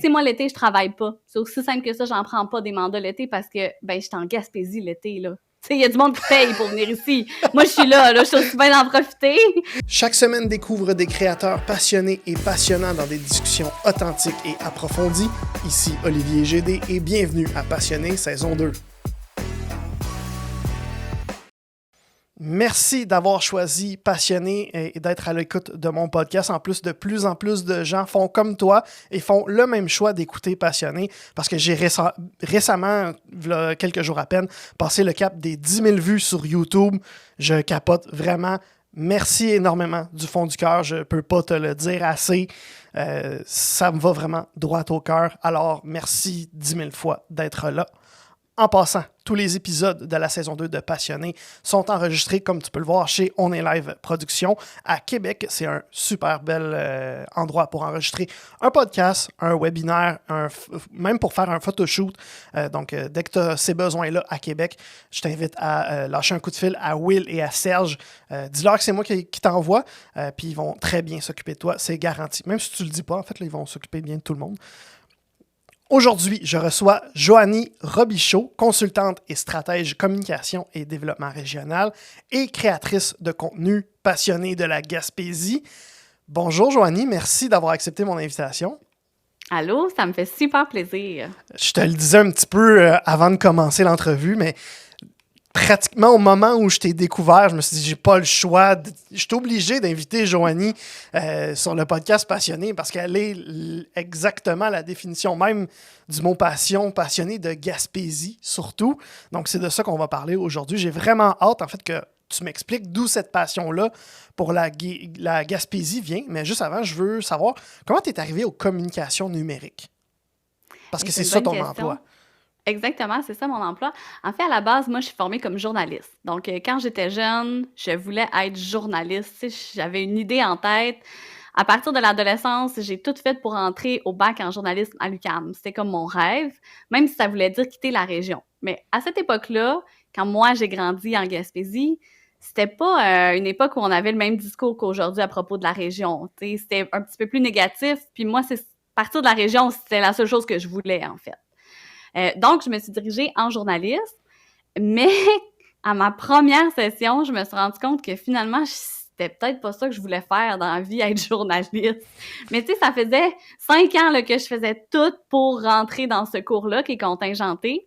sais, moi, l'été, je travaille pas. C'est aussi simple que ça, j'en prends pas des mandats l'été parce que, ben, je suis en Gaspésie l'été, là. Tu sais, il y a du monde qui paye pour venir ici. Moi, je suis là, je suis aussi bien d'en profiter. Chaque semaine, découvre des créateurs passionnés et passionnants dans des discussions authentiques et approfondies. Ici Olivier Gédé et bienvenue à Passionné saison 2. Merci d'avoir choisi Passionné et d'être à l'écoute de mon podcast. En plus en plus de gens font comme toi et font le même choix d'écouter Passionné parce que j'ai récemment, il y a quelques jours à peine, passé le cap des 10 000 vues sur YouTube. Je capote vraiment. Merci énormément du fond du cœur. Je peux pas te le dire assez. Ça me va vraiment droit au cœur. Alors, merci 10 000 fois d'être là. En passant, tous les épisodes de la saison 2 de Passionné sont enregistrés, comme tu peux le voir, chez On est Live Productions à Québec. C'est un super bel endroit pour enregistrer un podcast, un webinaire, même pour faire un photoshoot. Donc, dès que tu as ces besoins-là à Québec, je t'invite à lâcher un coup de fil à Will et à Serge. Dis-leur que c'est moi qui t'envoie, puis ils vont très bien s'occuper de toi, c'est garanti. Même si tu le dis pas, en fait, là, ils vont s'occuper bien de tout le monde. Aujourd'hui, je reçois Joanie Robichaud, consultante et stratège communication et développement régional et créatrice de contenu passionnée de la Gaspésie. Bonjour Joanie, merci d'avoir accepté mon invitation. Allô, ça me fait super plaisir. Je te le disais un petit peu avant de commencer l'entrevue, mais pratiquement au moment où je t'ai découvert, je me suis dit, j'ai pas le choix. Je suis obligé d'inviter Joanie sur le podcast Passionné parce qu'elle est exactement la définition même du mot passion, passionné de Gaspésie surtout. Donc, c'est de ça qu'on va parler aujourd'hui. J'ai vraiment hâte, en fait, que tu m'expliques d'où cette passion-là pour la Gaspésie vient. Mais juste avant, je veux savoir comment tu es arrivé aux communications numériques. Parce que c'est ça ton emploi. Exactement, c'est ça mon emploi. En fait, à la base, moi, je suis formée comme journaliste. Donc, quand j'étais jeune, je voulais être journaliste. Tu sais, j'avais une idée en tête. À partir de l'adolescence, j'ai tout fait pour entrer au bac en journalisme à l'UQAM. C'était comme mon rêve, même si ça voulait dire quitter la région. Mais à cette époque-là, quand moi, j'ai grandi en Gaspésie, c'était pas une époque où on avait le même discours qu'aujourd'hui à propos de la région. Tu sais, c'était un petit peu plus négatif. Puis moi, partir de la région, c'était la seule chose que je voulais, en fait. Donc, je me suis dirigée en journalisme, mais à ma première session, je me suis rendu compte que finalement, c'était peut-être pas ça que je voulais faire dans la vie, être journaliste. Mais tu sais, ça faisait 5 ans là, que je faisais tout pour rentrer dans ce cours-là qui est contingenté.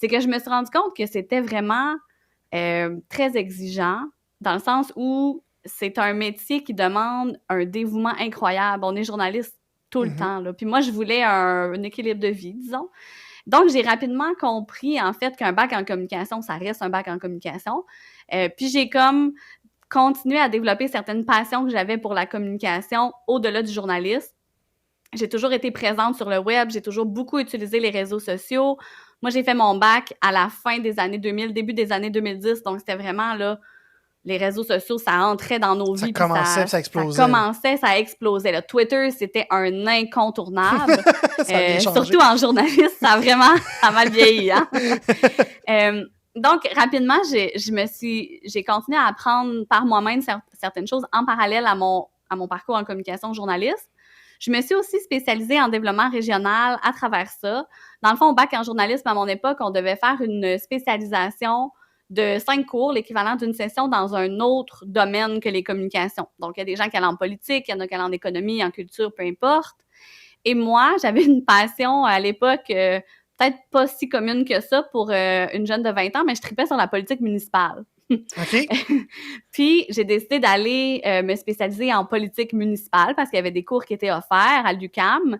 C'est que je me suis rendu compte que c'était vraiment très exigeant, dans le sens où c'est un métier qui demande un dévouement incroyable. On est journaliste tout le temps, là. Puis moi, je voulais un équilibre de vie, disons. Donc, j'ai rapidement compris, en fait, qu'un bac en communication, ça reste un bac en communication. Puis, j'ai comme continué à développer certaines passions que j'avais pour la communication au-delà du journalisme. J'ai toujours été présente sur le web, j'ai toujours beaucoup utilisé les réseaux sociaux. Moi, j'ai fait mon bac à la fin des années 2000, début des années 2010, donc c'était vraiment, là, les réseaux sociaux, ça entrait dans nos vies. Ça explosait. Ça explosait. Là. Twitter, c'était un incontournable. Surtout en journaliste, ça a vraiment mal vieilli. Hein? Donc, rapidement, j'ai continué à apprendre par moi-même certaines choses en parallèle à mon parcours en communication journaliste. Je me suis aussi spécialisée en développement régional à travers ça. Dans le fond, au bac en journalisme, à mon époque, on devait faire une spécialisation de 5 cours, l'équivalent d'une session dans un autre domaine que les communications. Donc, il y a des gens qui allaient en politique, il y en a qui allaient en économie, en culture, peu importe. Et moi, j'avais une passion à l'époque, peut-être pas si commune que ça pour une jeune de 20 ans, mais je tripais sur la politique municipale. OK. Puis, j'ai décidé d'aller me spécialiser en politique municipale parce qu'il y avait des cours qui étaient offerts à l'UQAM.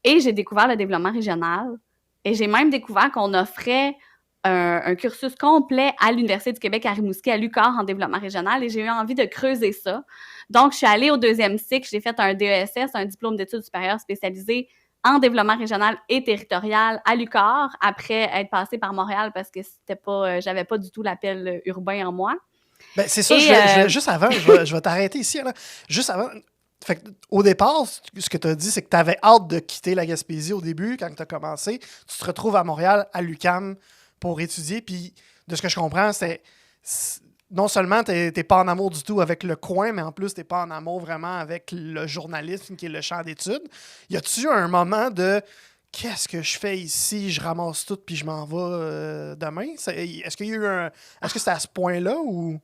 Et j'ai découvert le développement régional. Et j'ai même découvert qu'on offrait un cursus complet à l'Université du Québec à Rimouski, à l'UQAR en développement régional, et j'ai eu envie de creuser ça. Donc, je suis allée au 2e cycle, j'ai fait un DESS, un diplôme d'études supérieures spécialisé en développement régional et territorial à l'UQAR, après être passée par Montréal parce que j'avais pas du tout l'appel urbain en moi. Ben, c'est ça, juste avant, je vais t'arrêter ici. Là. Juste avant, fait que, au départ, ce que tu as dit, c'est que tu avais hâte de quitter la Gaspésie au début, quand tu as commencé. Tu te retrouves à Montréal, à l'UQAM, pour étudier. Puis, de ce que je comprends, non seulement t'es pas en amour du tout avec le coin, mais en plus, t'es pas en amour vraiment avec le journalisme qui est le champ d'études. Y a-tu un moment de qu'est-ce que je fais ici, je ramasse tout puis je m'en vais demain? Est-ce qu'il y a eu est-ce que c'est à ce point-là ou.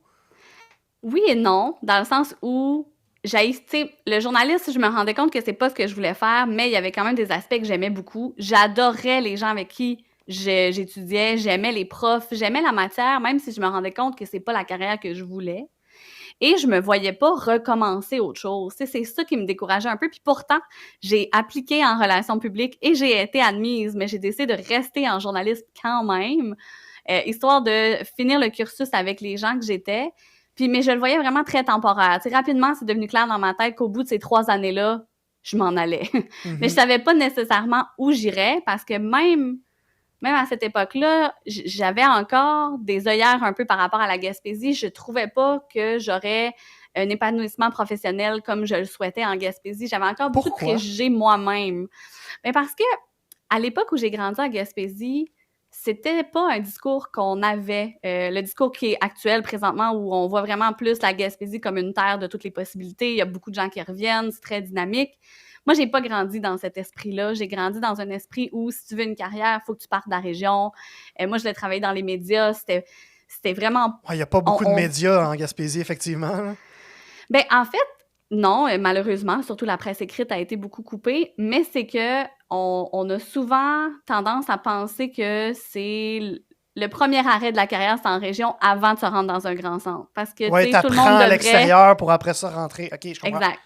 Oui et non, dans le sens où tu sais, le journaliste, je me rendais compte que c'est pas ce que je voulais faire, mais il y avait quand même des aspects que j'aimais beaucoup. J'adorais les gens avec qui j'étudiais, j'aimais les profs, j'aimais la matière, même si je me rendais compte que c'est pas la carrière que je voulais. Et je me voyais pas recommencer autre chose. Tu sais, c'est ça qui me décourageait un peu. Puis pourtant, j'ai appliqué en relations publiques et j'ai été admise, mais j'ai décidé de rester en journalisme quand même, histoire de finir le cursus avec les gens que j'étais. Puis, mais je le voyais vraiment très temporaire. Tu sais, rapidement, c'est devenu clair dans ma tête qu'au bout de ces 3 années-là, je m'en allais. Mais je savais pas nécessairement où j'irais parce que même à cette époque-là, j'avais encore des œillères un peu par rapport à la Gaspésie. Je trouvais pas que j'aurais un épanouissement professionnel comme je le souhaitais en Gaspésie. J'avais encore beaucoup de Pourquoi? préjugés moi-même. Mais parce que à l'époque où j'ai grandi en Gaspésie, c'était pas un discours qu'on avait. Le discours qui est actuel présentement, où on voit vraiment plus la Gaspésie comme une terre de toutes les possibilités. Il y a beaucoup de gens qui reviennent, c'est très dynamique. Moi, j'ai pas grandi dans cet esprit-là. J'ai grandi dans un esprit où, si tu veux une carrière, il faut que tu partes de la région. Moi, je l'ai travaillé dans les médias. C'était vraiment... Il n'y a pas beaucoup de médias en Gaspésie, effectivement. Là. Ben, en fait, non, malheureusement, surtout la presse écrite a été beaucoup coupée, mais c'est que on a souvent tendance à penser que c'est le premier arrêt de la carrière, c'est en région avant de se rendre dans un grand centre. Parce que, Ouais, tu sais, tout le monde t'apprends à devrait... l'extérieur pour après ça rentrer. OK, je comprends. Exact.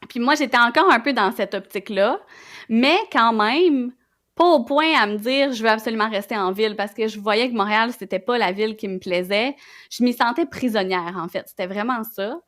Puis moi, j'étais encore un peu dans cette optique-là, mais quand même, pas au point à me dire je veux absolument rester en ville parce que je voyais que Montréal, c'était pas la ville qui me plaisait. Je m'y sentais prisonnière, en fait. C'était vraiment ça.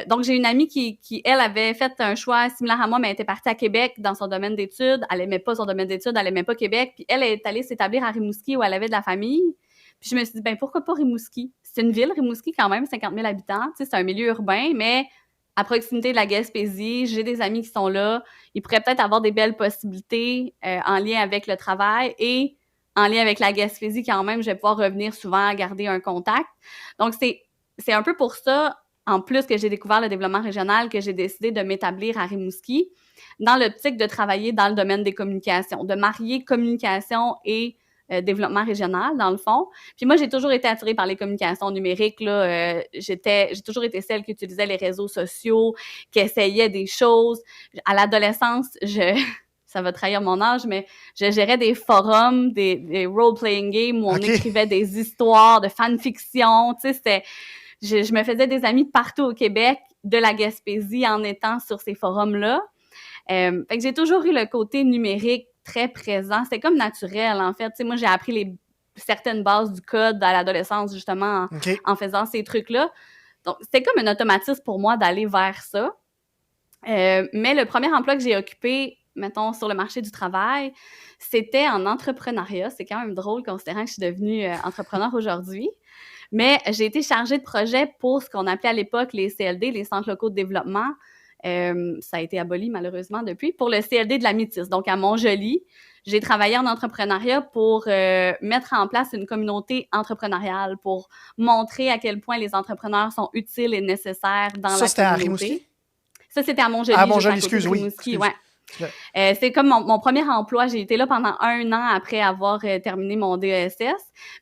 Donc, j'ai une amie qui, elle, avait fait un choix similaire à moi, mais elle était partie à Québec dans son domaine d'études. Elle aimait pas son domaine d'études, elle aimait pas Québec. Puis elle est allée s'établir à Rimouski où elle avait de la famille. Puis je me suis dit, ben pourquoi pas Rimouski? C'est une ville, Rimouski, quand même, 50 000 habitants. Tu sais, c'est un milieu urbain, mais à proximité de la Gaspésie, j'ai des amis qui sont là. Ils pourraient peut-être avoir des belles possibilités en lien avec le travail et en lien avec la Gaspésie, quand même, je vais pouvoir revenir souvent, garder un contact. Donc, c'est un peu pour ça, en plus que j'ai découvert le développement régional, que j'ai décidé de m'établir à Rimouski dans l'optique de travailler dans le domaine des communications, de marier communication et développement régional, dans le fond. Puis moi, j'ai toujours été attirée par les communications numériques. Là. J'ai toujours été celle qui utilisait les réseaux sociaux, qui essayait des choses. À l'adolescence, ça va trahir mon âge, mais je gérais des forums, des role-playing games où on écrivait des histoires de fanfiction. Tu sais, je me faisais des amis partout au Québec, de la Gaspésie, en étant sur ces forums-là. Fait que j'ai toujours eu le côté numérique très présent. C'était comme naturel, en fait. Tu sais, moi, j'ai appris certaines bases du code à l'adolescence, justement, en faisant ces trucs-là. Donc, c'était comme un automatisme pour moi d'aller vers ça. Mais le premier emploi que j'ai occupé, mettons, sur le marché du travail, c'était en entrepreneuriat. C'est quand même drôle, considérant que je suis devenue entrepreneur aujourd'hui. Mais j'ai été chargée de projet pour ce qu'on appelait à l'époque les CLD, les centres locaux de développement. Ça a été aboli malheureusement depuis, pour le CLD de la Métis. Donc, à Montjoly, j'ai travaillé en entrepreneuriat pour mettre en place une communauté entrepreneuriale, pour montrer à quel point les entrepreneurs sont utiles et nécessaires dans la communauté. Ça, c'était à Rimouski? Ça, c'était à Montjoly. À Montjoly, excuse, oui. Ouais. C'est comme mon premier emploi. J'ai été là pendant 1 an après avoir terminé mon DESS.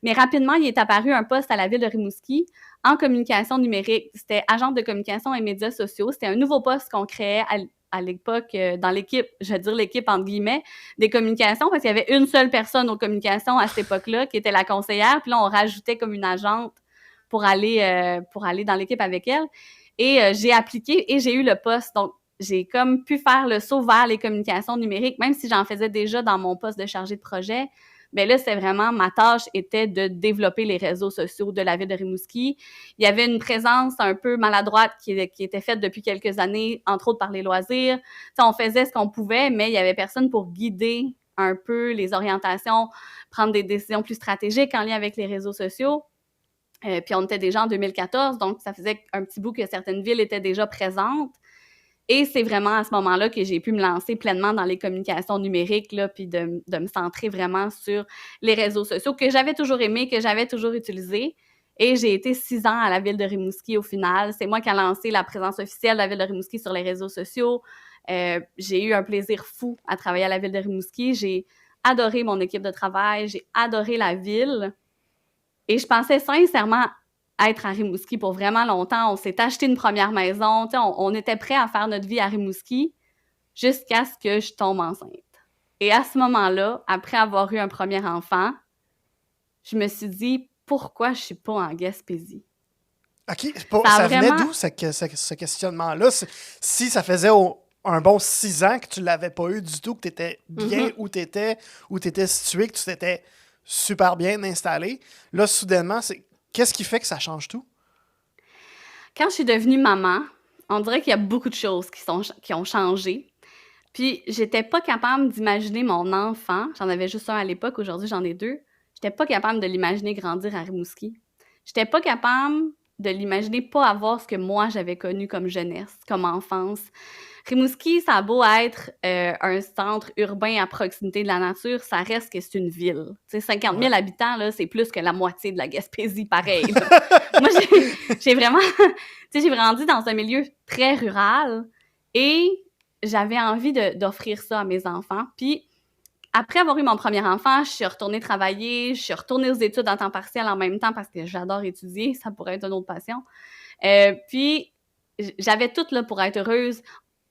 Mais rapidement, il est apparu un poste à la ville de Rimouski en communication numérique. C'était agente de communication et médias sociaux. C'était un nouveau poste qu'on créait à l'époque dans l'équipe, je vais dire l'équipe entre guillemets, des communications, parce qu'il y avait une seule personne aux communications à cette époque-là qui était la conseillère. Puis là, on rajoutait comme une agente pour aller dans l'équipe avec elle. Et j'ai appliqué et j'ai eu le poste. Donc, j'ai comme pu faire le saut vers les communications numériques, même si j'en faisais déjà dans mon poste de chargée de projet. Mais là, c'est vraiment, ma tâche était de développer les réseaux sociaux de la ville de Rimouski. Il y avait une présence un peu maladroite qui était faite depuis quelques années, entre autres par les loisirs. T'sais, on faisait ce qu'on pouvait, mais il y avait personne pour guider un peu les orientations, prendre des décisions plus stratégiques en lien avec les réseaux sociaux. Puis on était déjà en 2014, donc ça faisait un petit bout que certaines villes étaient déjà présentes. Et c'est vraiment à ce moment-là que j'ai pu me lancer pleinement dans les communications numériques, là, puis de me centrer vraiment sur les réseaux sociaux que j'avais toujours aimés, que j'avais toujours utilisés. Et j'ai été 6 ans à la ville de Rimouski au final. C'est moi qui ai lancé la présence officielle de la ville de Rimouski sur les réseaux sociaux. J'ai eu un plaisir fou à travailler à la ville de Rimouski. J'ai adoré mon équipe de travail, j'ai adoré la ville. Et je pensais sincèrement être à Rimouski pour vraiment longtemps. On s'est acheté une première maison, on était prêts à faire notre vie à Rimouski jusqu'à ce que je tombe enceinte. Et à ce moment-là, après avoir eu un premier enfant, je me suis dit, pourquoi je suis pas en Gaspésie? OK. Ça a Venait vraiment... d'où ce questionnement-là? Si ça faisait un bon 6 ans que tu l'avais pas eu du tout, que tu étais bien où tu étais situé, que tu t'étais super bien installé, là, soudainement, qu'est-ce qui fait que ça change tout? Quand je suis devenue maman, on dirait qu'il y a beaucoup de choses qui ont changé. Puis, j'étais pas capable d'imaginer mon enfant. J'en avais juste un à l'époque, aujourd'hui j'en ai 2. J'étais pas capable de l'imaginer grandir à Rimouski. J'étais pas capable de l'imaginer pas avoir ce que moi j'avais connu comme jeunesse, comme enfance. Rimouski, ça a beau être un centre urbain à proximité de la nature, ça reste que c'est une ville. Tu sais, 50 000 habitants, là, c'est plus que la moitié de la Gaspésie, pareil. Moi, j'ai vraiment... tu sais, j'ai grandi dans un milieu très rural et j'avais envie d'offrir ça à mes enfants. Puis, après avoir eu mon premier enfant, je suis retournée travailler, je suis retournée aux études en temps partiel en même temps parce que j'adore étudier, ça pourrait être une autre passion. Puis, j'avais tout là pour être heureuse.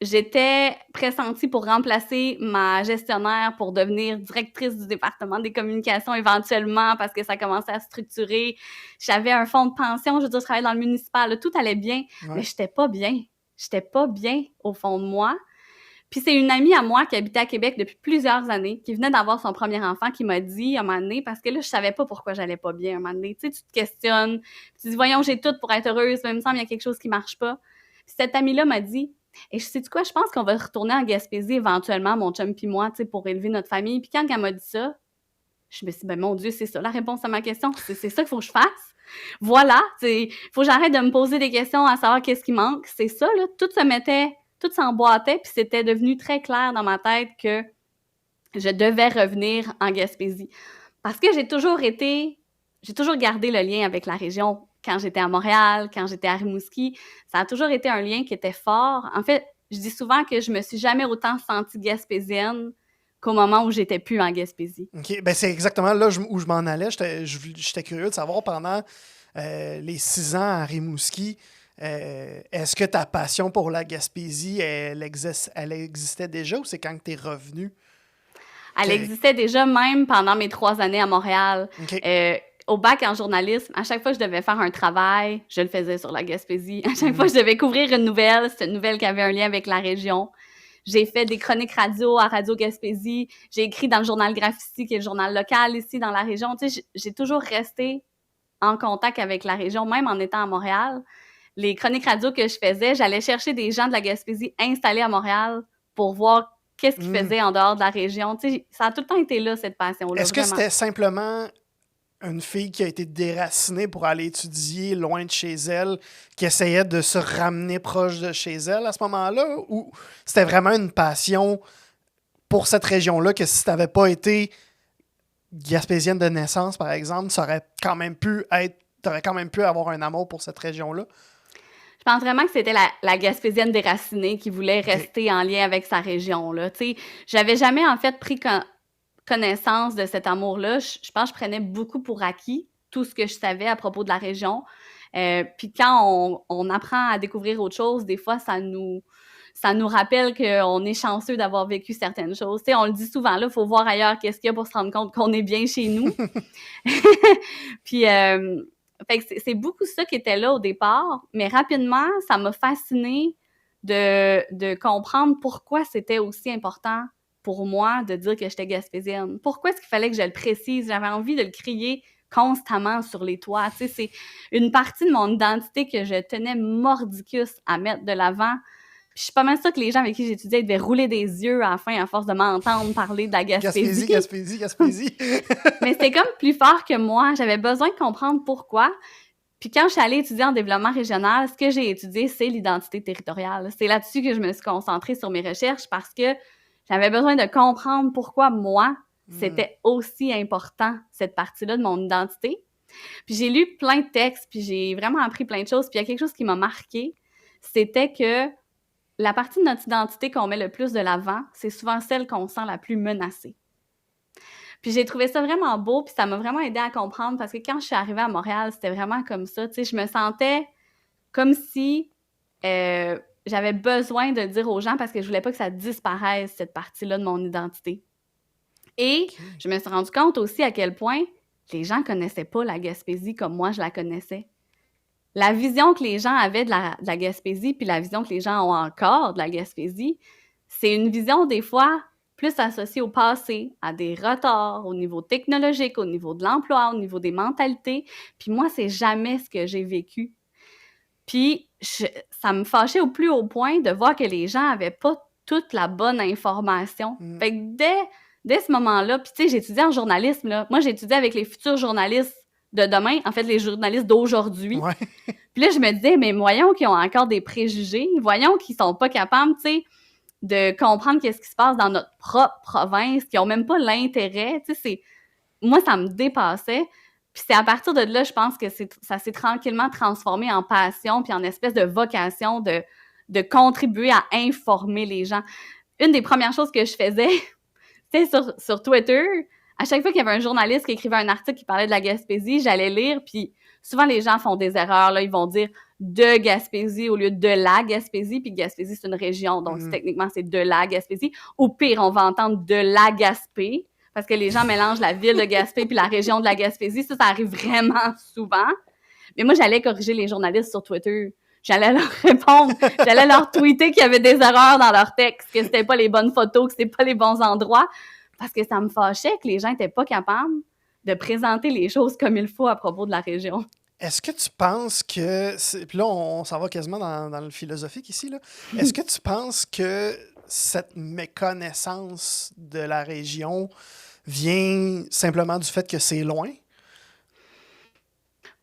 J'étais pressentie pour remplacer ma gestionnaire pour devenir directrice du département des communications éventuellement parce que ça commençait à se structurer. J'avais un fonds de pension, je veux dire, je travaillais dans le municipal, là, tout allait bien, mais j'étais pas bien. J'étais pas bien au fond de moi. Puis c'est une amie à moi qui habitait à Québec depuis plusieurs années, qui venait d'avoir son premier enfant, qui m'a dit à un moment donné, parce que là, je savais pas pourquoi j'allais pas bien à un moment donné. Tu sais, tu te questionnes, tu te dis, voyons, j'ai tout pour être heureuse, mais il me semble qu'il y a quelque chose qui marche pas. Puis cette amie-là m'a dit, et je sais quoi, je pense qu'on va retourner en Gaspésie éventuellement, mon chum puis moi, tu sais, pour élever notre famille. Puis quand elle m'a dit ça, je me suis dit, ben mon Dieu, c'est ça la réponse à ma question. C'est ça qu'il faut que je fasse. Voilà, il faut que j'arrête de me poser des questions à savoir qu'est-ce qui manque. C'est ça, là, tout s'emboîtait, puis c'était devenu très clair dans ma tête que je devais revenir en Gaspésie. Parce que j'ai toujours gardé le lien avec la région. Quand j'étais à Montréal, quand j'étais à Rimouski, ça a toujours été un lien qui était fort. En fait, je dis souvent que je me suis jamais autant sentie gaspésienne qu'au moment où j'étais plus en Gaspésie. OK, ben c'est exactement là où je m'en allais. J'étais curieux de savoir pendant les 6 ans à Rimouski, est-ce que ta passion pour la Gaspésie, elle existait déjà ou c'est quand tu es revenu? Elle existait déjà même pendant mes 3 années à Montréal. Okay. Au bac en journalisme, à chaque fois que je devais faire un travail, je le faisais sur la Gaspésie. À chaque fois que je devais couvrir une nouvelle, c'était une nouvelle qui avait un lien avec la région. J'ai fait des chroniques radio à Radio Gaspésie. J'ai écrit dans le journal Graphici, qui est le journal local ici dans la région. Tu sais, j'ai toujours resté en contact avec la région, même en étant à Montréal. Les chroniques radio que je faisais, j'allais chercher des gens de la Gaspésie installés à Montréal pour voir qu'est-ce qu'ils faisaient en dehors de la région. Tu sais, ça a tout le temps été là, cette passion-là. Est-ce que c'était simplement une fille qui a été déracinée pour aller étudier loin de chez elle, qui essayait de se ramener proche de chez elle à ce moment-là? Ou c'était vraiment une passion pour cette région-là que si tu n'avais pas été gaspésienne de naissance, par exemple, tu aurais quand même pu avoir un amour pour cette région-là? Je pense vraiment que c'était la Gaspésienne déracinée qui voulait rester en lien avec sa région, là. Tu sais, j'avais jamais, en fait, pris connaissance de cet amour-là. Je pense que je prenais beaucoup pour acquis tout ce que je savais à propos de la région. Puis quand on apprend à découvrir autre chose, des fois, ça nous rappelle qu'on est chanceux d'avoir vécu certaines choses. Tu sais, on le dit souvent, là, il faut voir ailleurs qu'est-ce qu'il y a pour se rendre compte qu'on est bien chez nous. Puis, fait que c'est beaucoup ça qui était là au départ, mais rapidement, ça m'a fascinée de comprendre pourquoi c'était aussi important pour moi de dire que j'étais gaspésienne. Pourquoi est-ce qu'il fallait que je le précise? J'avais envie de le crier constamment sur les toits. Tu sais, c'est une partie de mon identité que je tenais mordicus à mettre de l'avant. Puis je suis pas mal sûre que les gens avec qui j'étudiais devaient rouler des yeux à la fin à force de m'entendre parler de la Gaspésie. Gaspésie. Mais c'était comme plus fort que moi. J'avais besoin de comprendre pourquoi. Puis quand je suis allée étudier en développement régional, ce que j'ai étudié, c'est l'identité territoriale. C'est là-dessus que je me suis concentrée sur mes recherches parce que j'avais besoin de comprendre pourquoi moi, c'était aussi important, cette partie-là de mon identité. Puis j'ai lu plein de textes, puis j'ai vraiment appris plein de choses. Puis il y a quelque chose qui m'a marqué, c'était que la partie de notre identité qu'on met le plus de l'avant, c'est souvent celle qu'on sent la plus menacée. Puis j'ai trouvé ça vraiment beau, puis ça m'a vraiment aidé à comprendre parce que quand je suis arrivée à Montréal, c'était vraiment comme ça. Tu sais, je me sentais comme si j'avais besoin de dire aux gens parce que je voulais pas que ça disparaisse, cette partie-là de mon identité. Et je me suis rendu compte aussi à quel point les gens connaissaient pas la Gaspésie comme moi, je la connaissais. La vision que les gens avaient de la Gaspésie, puis la vision que les gens ont encore de la Gaspésie, c'est une vision des fois plus associée au passé, à des retards au niveau technologique, au niveau de l'emploi, au niveau des mentalités. Puis moi, c'est jamais ce que j'ai vécu. Puis ça me fâchait au plus haut point de voir que les gens avaient pas toute la bonne information. Fait que dès ce moment-là, puis tu sais, j'étudiais en journalisme, là. Moi, j'étudiais avec les futurs journalistes de demain, en fait, les journalistes d'aujourd'hui. Ouais. Puis là, je me disais, mais voyons qu'ils ont encore des préjugés, voyons qu'ils sont pas capables, tu sais, de comprendre qu'est-ce qui se passe dans notre propre province, qu'ils ont même pas l'intérêt, tu sais, moi, ça me dépassait. Puis c'est à partir de là, je pense que ça s'est tranquillement transformé en passion puis en espèce de vocation de contribuer à informer les gens. Une des premières choses que je faisais, c'était sur Twitter. À chaque fois qu'il y avait un journaliste qui écrivait un article qui parlait de la Gaspésie, j'allais lire, puis souvent les gens font des erreurs, là, ils vont dire de Gaspésie au lieu de la Gaspésie, puis Gaspésie, c'est une région, donc techniquement, c'est de la Gaspésie. Au pire, on va entendre de la Gaspé, parce que les gens mélangent la ville de Gaspé puis la région de la Gaspésie. Ça arrive vraiment souvent. Mais moi, j'allais corriger les journalistes sur Twitter. J'allais leur répondre. J'allais leur tweeter qu'il y avait des erreurs dans leur texte, que c'était pas les bonnes photos, que c'était pas les bons endroits. Parce que ça me fâchait que les gens étaient pas capables de présenter les choses comme il faut à propos de la région. Est-ce que tu penses que... Puis là, on s'en va quasiment dans le philosophique ici, là. Est-ce que tu penses que cette méconnaissance de la région vient simplement du fait que c'est loin?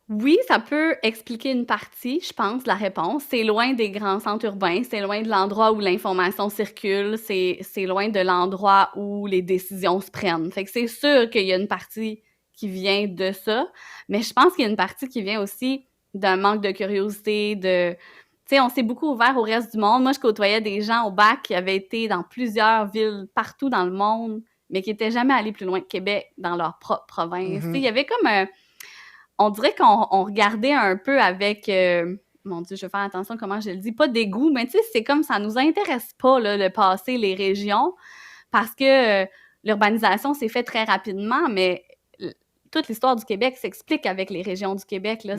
Oui, ça peut expliquer une partie, je pense, de la réponse. C'est loin des grands centres urbains, c'est loin de l'endroit où l'information circule, c'est loin de l'endroit où les décisions se prennent. Fait que c'est sûr qu'il y a une partie qui vient de ça, mais je pense qu'il y a une partie qui vient aussi d'un manque de curiosité, tu sais, on s'est beaucoup ouvert au reste du monde. Moi, je côtoyais des gens au bac qui avaient été dans plusieurs villes partout dans le monde, mais qui n'étaient jamais allés plus loin que Québec dans leur propre province. Tu sais, il y avait comme on dirait qu'on regardait un peu avec, mon Dieu, je vais faire attention comment je le dis, pas dégoût, mais tu sais, c'est comme ça nous intéresse pas, là, le passé, les régions, parce que l'urbanisation s'est fait très rapidement, mais toute l'histoire du Québec s'explique avec les régions du Québec, là.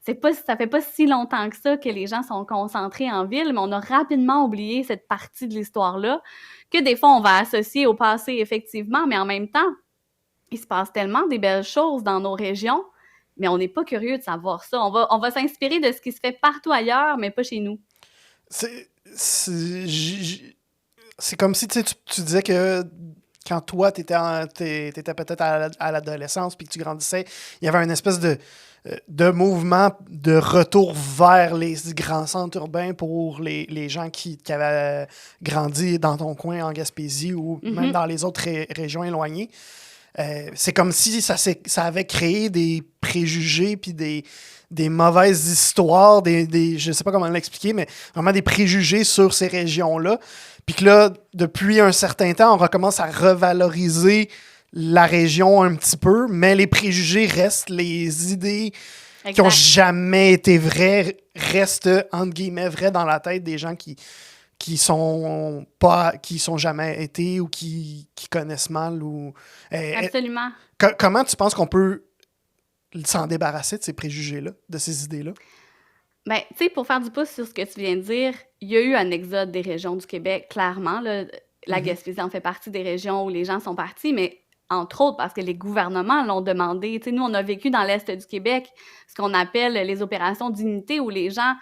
Ça fait pas si longtemps que ça que les gens sont concentrés en ville, mais on a rapidement oublié cette partie de l'histoire-là, que des fois, on va associer au passé, effectivement, mais en même temps, il se passe tellement des belles choses dans nos régions, mais on n'est pas curieux de savoir ça. On va s'inspirer de ce qui se fait partout ailleurs, mais pas chez nous. C'est comme si tu disais que quand toi, t'étais peut-être à l'adolescence puis que tu grandissais, il y avait une espèce de mouvement de retour vers les grands centres urbains pour les gens qui avaient grandi dans ton coin en Gaspésie ou même dans les autres régions éloignées. C'est comme si ça avait créé des préjugés puis des mauvaises histoires, je sais pas comment l'expliquer, mais vraiment des préjugés sur ces régions-là. Puis que là, depuis un certain temps, on recommence à revaloriser la région un petit peu, mais les préjugés restent, les idées qui n'ont jamais été vraies restent, entre guillemets, vraies dans la tête des gens qui sont jamais été ou qui connaissent mal. Absolument. Comment tu penses qu'on peut s'en débarrasser de ces préjugés-là, de ces idées-là? Ben, tu sais, pour faire du pouce sur ce que tu viens de dire, il y a eu un exode des régions du Québec, clairement. Là. La Gaspésie en fait partie des régions où les gens sont partis, mais entre autres parce que les gouvernements l'ont demandé. Tu sais, nous, on a vécu dans l'Est du Québec ce qu'on appelle les opérations d'unité où les gens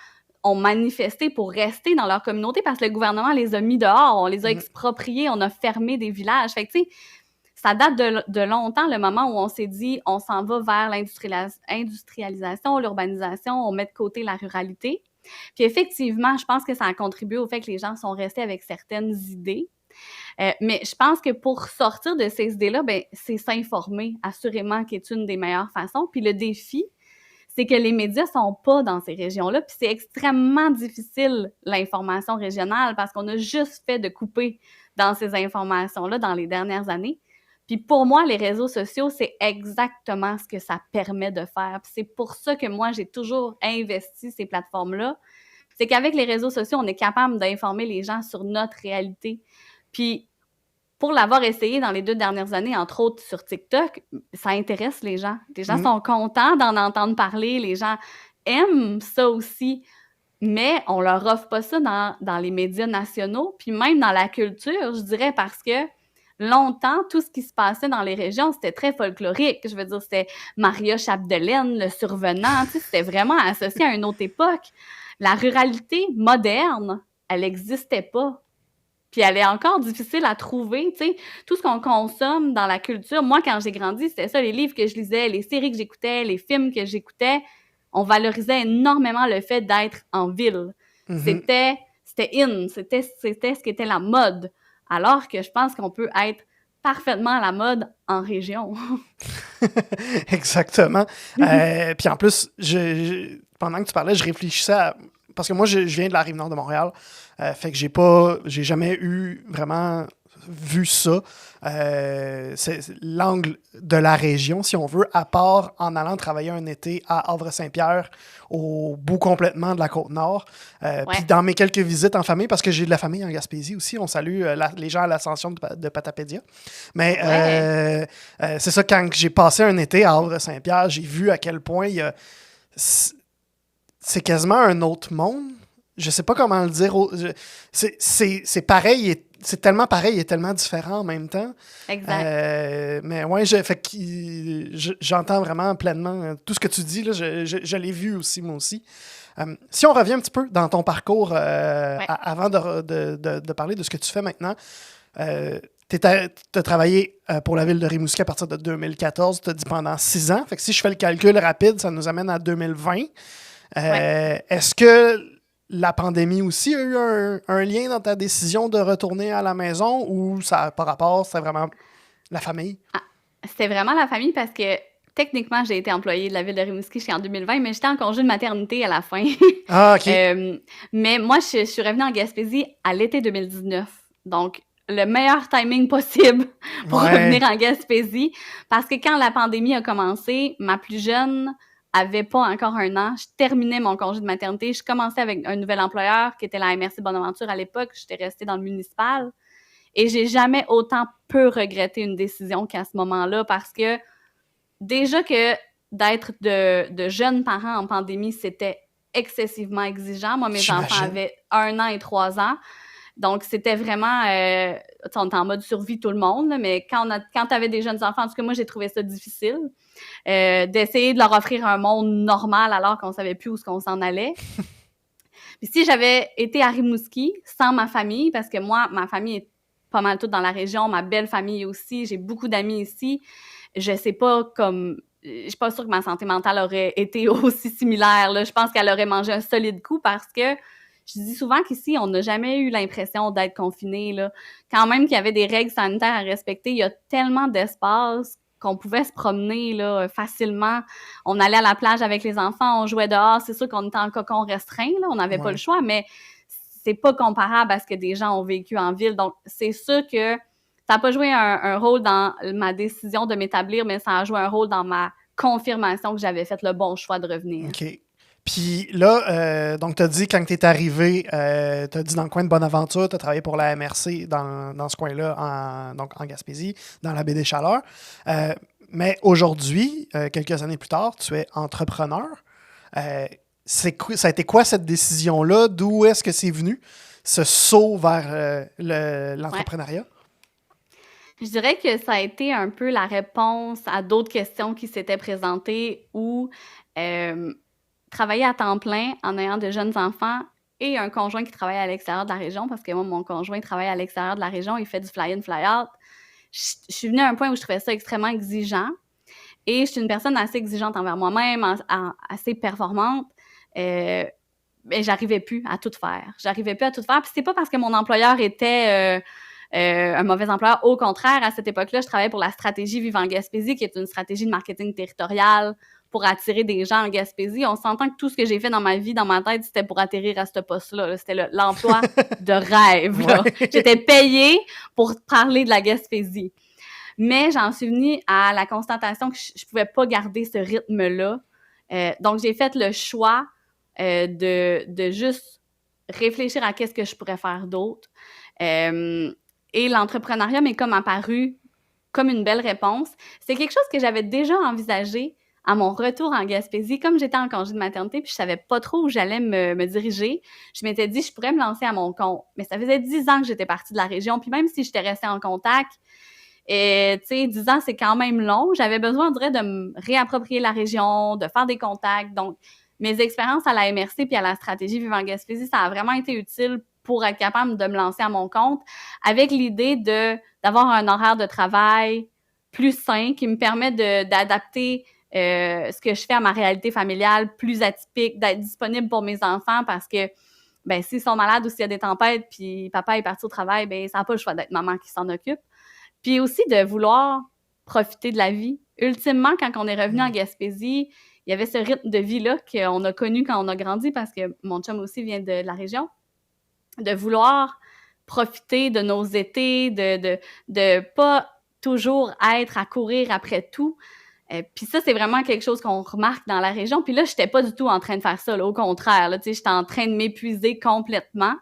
ont manifesté pour rester dans leur communauté parce que le gouvernement les a mis dehors, on les a expropriés, on a fermé des villages. Fait que, tu sais, ça date de longtemps, le moment où on s'est dit on s'en va vers l'industrialisation, l'urbanisation, on met de côté la ruralité. Puis effectivement, je pense que ça a contribué au fait que les gens sont restés avec certaines idées. Mais je pense que pour sortir de ces idées-là, ben, c'est s'informer, assurément, qui est une des meilleures façons. Puis le défi, c'est que les médias sont pas dans ces régions-là, puis c'est extrêmement difficile, l'information régionale, parce qu'on a juste fait de couper dans ces informations-là dans les dernières années. Puis pour moi, les réseaux sociaux, c'est exactement ce que ça permet de faire. Puis c'est pour ça que moi, j'ai toujours investi ces plateformes-là. C'est qu'avec les réseaux sociaux, on est capable d'informer les gens sur notre réalité. Puis pour l'avoir essayé dans les 2 dernières années, entre autres sur TikTok, ça intéresse les gens. Les gens sont contents d'en entendre parler, les gens aiment ça aussi, mais on leur offre pas ça dans les médias nationaux, puis même dans la culture, je dirais, parce que longtemps, tout ce qui se passait dans les régions, c'était très folklorique. Je veux dire, c'était Maria Chapdelaine, le survenant, tu sais, c'était vraiment associé à une autre époque. La ruralité moderne, elle n'existait pas. Puis elle est encore difficile à trouver, tu sais. Tout ce qu'on consomme dans la culture, moi, quand j'ai grandi, c'était ça, les livres que je lisais, les séries que j'écoutais, les films que j'écoutais, on valorisait énormément le fait d'être en ville. Mhm. C'était in, c'était ce qui était la mode. Alors que je pense qu'on peut être parfaitement à la mode en région. Exactement. Puis en plus, pendant que tu parlais, je réfléchissais à... Parce que moi, je viens de la Rive-Nord de Montréal. Fait que j'ai jamais eu vraiment vu ça. C'est l'angle de la région, si on veut, à part en allant travailler un été à Havre-Saint-Pierre, au bout complètement de la Côte-Nord. Puis Ouais. dans mes quelques visites en famille, parce que j'ai de la famille en Gaspésie aussi, on salue les gens à l'ascension de Patapédia. Mais Ouais. c'est ça, quand j'ai passé un été à Havre-Saint-Pierre, j'ai vu à quel point il y a... C'est quasiment un autre monde. Je sais pas comment le dire. C'est pareil, c'est tellement pareil et tellement différent en même temps. Exact. Mais ouais, j'entends vraiment pleinement tout ce que tu dis. Là, je l'ai vu aussi, moi aussi. Si on revient un petit peu dans ton parcours Ouais. avant de parler de ce que tu fais maintenant, tu as travaillé pour la ville de Rimouski à partir de 2014, tu as dit pendant 6 ans. Fait que si je fais le calcul rapide, ça nous amène à 2020. Ouais. Est-ce que la pandémie aussi a eu un lien dans ta décision de retourner à la maison ou ça n'a pas rapport, c'est vraiment la famille? Ah, c'était vraiment la famille parce que techniquement, j'ai été employée de la ville de Rimouski jusqu'en 2020, mais j'étais en congé de maternité à la fin. Ah, OK. Mais moi, je suis revenue en Gaspésie à l'été 2019. Donc, le meilleur timing possible pour Ouais. revenir en Gaspésie. Parce que quand la pandémie a commencé, ma plus jeune avait pas encore 1 an. Je terminais mon congé de maternité. Je commençais avec un nouvel employeur qui était la MRC Bonaventure à l'époque. J'étais restée dans le municipal. Et j'ai jamais autant peu regretté une décision qu'à ce moment-là parce que déjà que d'être de jeunes parents en pandémie, c'était excessivement exigeant. Moi, mes enfants J'imagine. avaient 1 an et 3 ans. Donc, c'était vraiment, on était en mode survie tout le monde, là, mais quand tu avais des jeunes enfants, en tout cas, moi, j'ai trouvé ça difficile d'essayer de leur offrir un monde normal alors qu'on savait plus où ce qu'on s'en allait. Puis si j'avais été à Rimouski sans ma famille, parce que moi, ma famille est pas mal toute dans la région, ma belle famille aussi, j'ai beaucoup d'amis ici, je sais pas comme... Je suis pas sûre que ma santé mentale aurait été aussi similaire, là. Je pense qu'elle aurait mangé un solide coup parce que je dis souvent qu'ici, on n'a jamais eu l'impression d'être confiné, là. Quand même qu'il y avait des règles sanitaires à respecter, il y a tellement d'espace qu'on pouvait se promener là, facilement. On allait à la plage avec les enfants, on jouait dehors. C'est sûr qu'on était en cocon restreint, là, on n'avait pas le Ouais. choix, mais c'est pas comparable à ce que des gens ont vécu en ville. Donc, c'est sûr que ça n'a pas joué un rôle dans ma décision de m'établir, mais ça a joué un rôle dans ma confirmation que j'avais fait le bon choix de revenir. OK. Puis là, donc tu as dit quand tu es arrivé, tu as dit dans le coin de Bonaventure, tu as travaillé pour la MRC dans ce coin-là, donc en Gaspésie, dans la baie des Chaleurs. Mais aujourd'hui, quelques années plus tard, tu es entrepreneur. Euh, ça a été quoi cette décision-là? D'où est-ce que c'est venu, ce saut vers Ouais. l'entrepreneuriat? Je dirais que ça a été un peu la réponse à d'autres questions qui s'étaient présentées où travailler à temps plein en ayant de jeunes enfants et un conjoint qui travaille à l'extérieur de la région, parce que moi, mon conjoint travaille à l'extérieur de la région, il fait du fly-in, fly-out. Je suis venue à un point où je trouvais ça extrêmement exigeant et je suis une personne assez exigeante envers moi-même, assez performante. Mais j'arrivais plus à tout faire. J'arrivais plus à tout faire. Puis c'est pas parce que mon employeur était un mauvais employeur. Au contraire, à cette époque-là, je travaillais pour la stratégie Vivre en Gaspésie, qui est une stratégie de marketing territorial pour attirer des gens en Gaspésie. On s'entend que tout ce que j'ai fait dans ma vie, dans ma tête, c'était pour atterrir à ce poste-là. Là. C'était l'emploi de rêve. Là. Ouais. J'étais payée pour parler de la Gaspésie. Mais j'en suis venue à la constatation que je pouvais pas garder ce rythme-là. Donc, j'ai fait le choix de juste réfléchir à qu'est-ce que je pourrais faire d'autre. Et l'entrepreneuriat m'est comme apparu comme une belle réponse. C'est quelque chose que j'avais déjà envisagé à mon retour en Gaspésie. Comme j'étais en congé de maternité puis je savais pas trop où j'allais me diriger, je m'étais dit je pourrais me lancer à mon compte. Mais ça faisait 10 ans que j'étais partie de la région. Puis même si j'étais restée en contact, et tu sais, 10 ans, c'est quand même long. J'avais besoin, on dirait, de me réapproprier la région, de faire des contacts. Donc, mes expériences à la MRC puis à la stratégie Vivre en Gaspésie, ça a vraiment été utile pour être capable de me lancer à mon compte avec l'idée d'avoir un horaire de travail plus sain qui me permet d'adapter ce que je fais à ma réalité familiale plus atypique, d'être disponible pour mes enfants parce que ben s'ils sont malades ou s'il y a des tempêtes puis papa est parti au travail, ben ça n'a pas le choix d'être maman qui s'en occupe. Puis aussi de vouloir profiter de la vie. Ultimement, quand on est revenu en Gaspésie, il y avait ce rythme de vie-là qu'on a connu quand on a grandi parce que mon chum aussi vient de la région. De vouloir profiter de nos étés, de pas toujours être à courir après tout. Puis ça, c'est vraiment quelque chose qu'on remarque dans la région. Puis là, j'étais pas du tout en train de faire ça. Là. Au contraire, là, j'étais en train de m'épuiser complètement.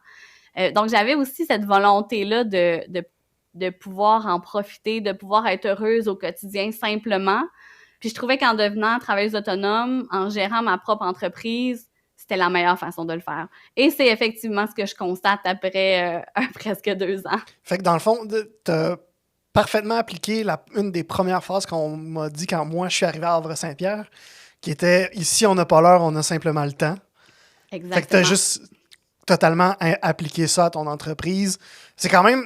Donc, j'avais aussi cette volonté-là de pouvoir en profiter, de pouvoir être heureuse au quotidien simplement. Puis je trouvais qu'en devenant travailleuse autonome, en gérant ma propre entreprise, c'était la meilleure façon de le faire. Et c'est effectivement ce que je constate après presque 2 ans. Fait que dans le fond, t'as parfaitement appliqué une des premières phrases qu'on m'a dit quand moi je suis arrivé à Havre-Saint-Pierre, qui était « Ici, on n'a pas l'heure, on a simplement le temps ». Exactement. Fait que t'as juste totalement appliqué ça à ton entreprise. C'est quand même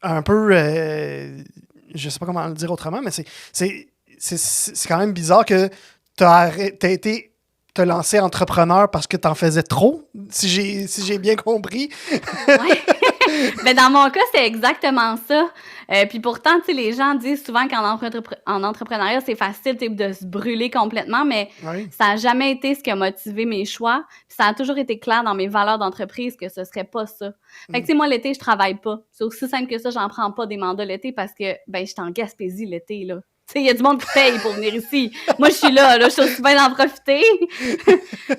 un peu... je sais pas comment le dire autrement, mais c'est quand même bizarre que t'as été te lancer entrepreneur parce que t'en faisais trop, si j'ai bien compris. Ouais. Mais dans mon cas, c'est exactement ça. Puis pourtant, tu sais, les gens disent souvent qu'en entrepreneuriat, c'est facile de se brûler complètement, mais ça n'a jamais été ce qui a motivé mes choix. Puis ça a toujours été clair dans mes valeurs d'entreprise que ce serait pas ça. Fait que, tu sais, moi, l'été, je travaille pas. C'est aussi simple que ça, j'en prends pas des mandats l'été parce que, ben, j'étais en Gaspésie l'été, là. Tu sais, il y a du monde qui paye pour venir ici. Moi, je suis là, je suis aussi bien d'en profiter.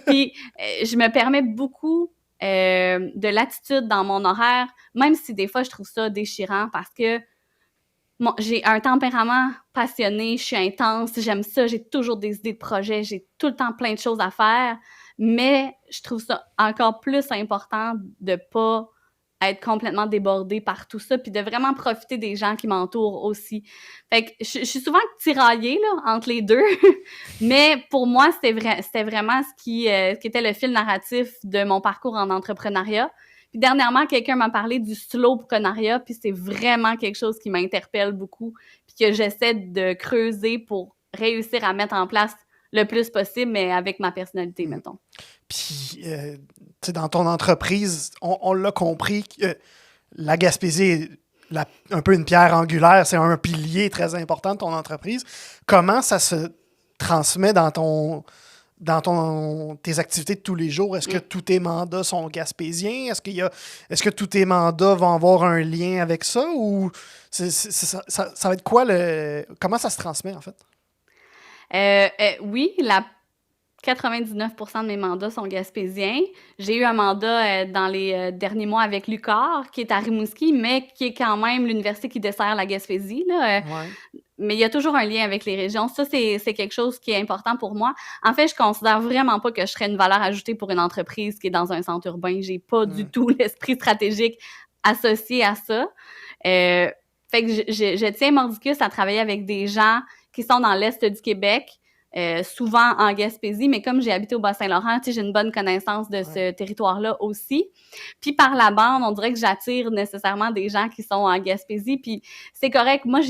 Puis, je me permets beaucoup de latitude dans mon horaire, même si des fois, je trouve ça déchirant parce que j'ai un tempérament passionné, je suis intense, j'aime ça, j'ai toujours des idées de projets, j'ai tout le temps plein de choses à faire, mais je trouve ça encore plus important de pas être complètement débordée par tout ça, puis de vraiment profiter des gens qui m'entourent aussi. Fait que je suis souvent tiraillée là, entre les deux, mais pour moi, c'était vraiment ce qui était le fil narratif de mon parcours en entrepreneuriat. Puis dernièrement, quelqu'un m'a parlé du slowpreneuriat, puis c'est vraiment quelque chose qui m'interpelle beaucoup, puis que j'essaie de creuser pour réussir à mettre en place le plus possible, mais avec ma personnalité, mettons. Puis, tu sais, dans ton entreprise, on l'a compris que la Gaspésie est un peu une pierre angulaire, c'est un pilier très important de ton entreprise. Comment ça se transmet dans tes activités de tous les jours? Est-ce que tous tes mandats sont gaspésiens? Est-ce que tous tes mandats vont avoir un lien avec ça? Ou ça va être quoi comment ça se transmet, en fait? Oui, 99% de mes mandats sont gaspésiens. J'ai eu un mandat dans les derniers mois avec l'UQAR, qui est à Rimouski, mais qui est quand même l'université qui dessert la Gaspésie. Là. Mais il y a toujours un lien avec les régions. Ça, c'est quelque chose qui est important pour moi. En fait, je considère vraiment pas que je serais une valeur ajoutée pour une entreprise qui est dans un centre urbain. J'ai pas du tout l'esprit stratégique associé à ça. Fait que je tiens mordicus à travailler avec des gens qui sont dans l'Est du Québec, souvent en Gaspésie, mais comme j'ai habité au Bas-Saint-Laurent, tu sais, j'ai une bonne connaissance de ce territoire-là aussi. Puis par la bande, on dirait que j'attire nécessairement des gens qui sont en Gaspésie, puis c'est correct. Moi,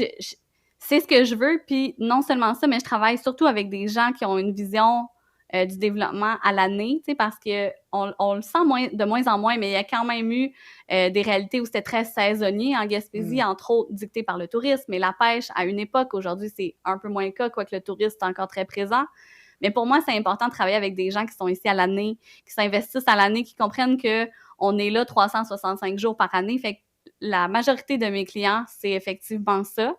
c'est ce que je veux, puis non seulement ça, mais je travaille surtout avec des gens qui ont une vision du développement à l'année, tu sais, parce qu'on le sent de moins en moins, mais il y a quand même eu des réalités où c'était très saisonnier en Gaspésie, entre autres dicté par le tourisme, mais la pêche à une époque, aujourd'hui c'est un peu moins le cas, quoique le tourisme est encore très présent. Mais pour moi, c'est important de travailler avec des gens qui sont ici à l'année, qui s'investissent à l'année, qui comprennent qu'on est là 365 jours par année. Fait que la majorité de mes clients, c'est effectivement ça.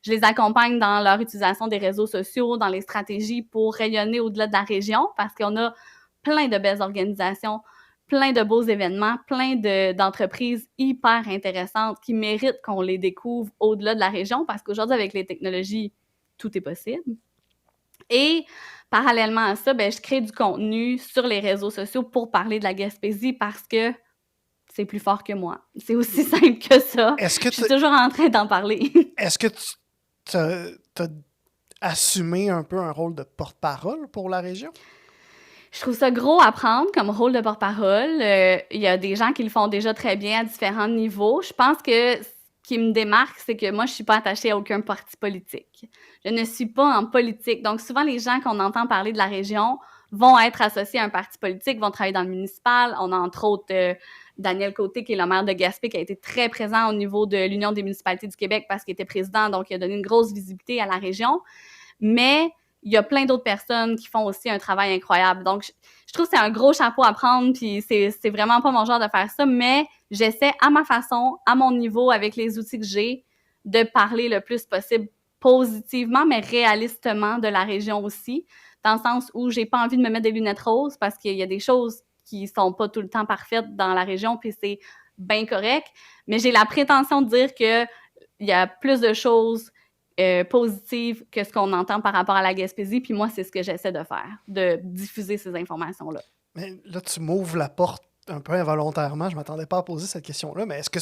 Je les accompagne dans leur utilisation des réseaux sociaux, dans les stratégies pour rayonner au-delà de la région, parce qu'on a plein de belles organisations, plein de beaux événements, plein d'entreprises hyper intéressantes qui méritent qu'on les découvre au-delà de la région, parce qu'aujourd'hui, avec les technologies, tout est possible. Et parallèlement à ça, je crée du contenu sur les réseaux sociaux pour parler de la Gaspésie parce que c'est plus fort que moi. C'est aussi simple que ça. Je suis toujours en train d'en parler. Est-ce que tu as assumé un peu un rôle de porte-parole pour la région? Je trouve ça gros à prendre comme rôle de porte-parole. Il y a des gens qui le font déjà très bien à différents niveaux. Je pense que ce qui me démarque, c'est que moi, je ne suis pas attachée à aucun parti politique. Je ne suis pas en politique. Donc, souvent, les gens qu'on entend parler de la région vont être associés à un parti politique, vont travailler dans le municipal. On a entre autres Daniel Côté, qui est le maire de Gaspé, qui a été très présent au niveau de l'Union des municipalités du Québec parce qu'il était président, donc il a donné une grosse visibilité à la région. Mais il y a plein d'autres personnes qui font aussi un travail incroyable. Donc, je trouve que c'est un gros chapeau à prendre, puis c'est vraiment pas mon genre de faire ça, mais j'essaie à ma façon, à mon niveau, avec les outils que j'ai, de parler le plus possible positivement, mais réalistement de la région aussi, dans le sens où j'ai pas envie de me mettre des lunettes roses parce qu'il y a des choses qui sont pas tout le temps parfaites dans la région, puis c'est bien correct, mais j'ai la prétention de dire qu'il y a plus de choses positives que ce qu'on entend par rapport à la Gaspésie, puis moi, c'est ce que j'essaie de faire, de diffuser ces informations-là. Mais là, tu m'ouvres la porte un peu involontairement. Je ne m'attendais pas à poser cette question-là, mais est-ce que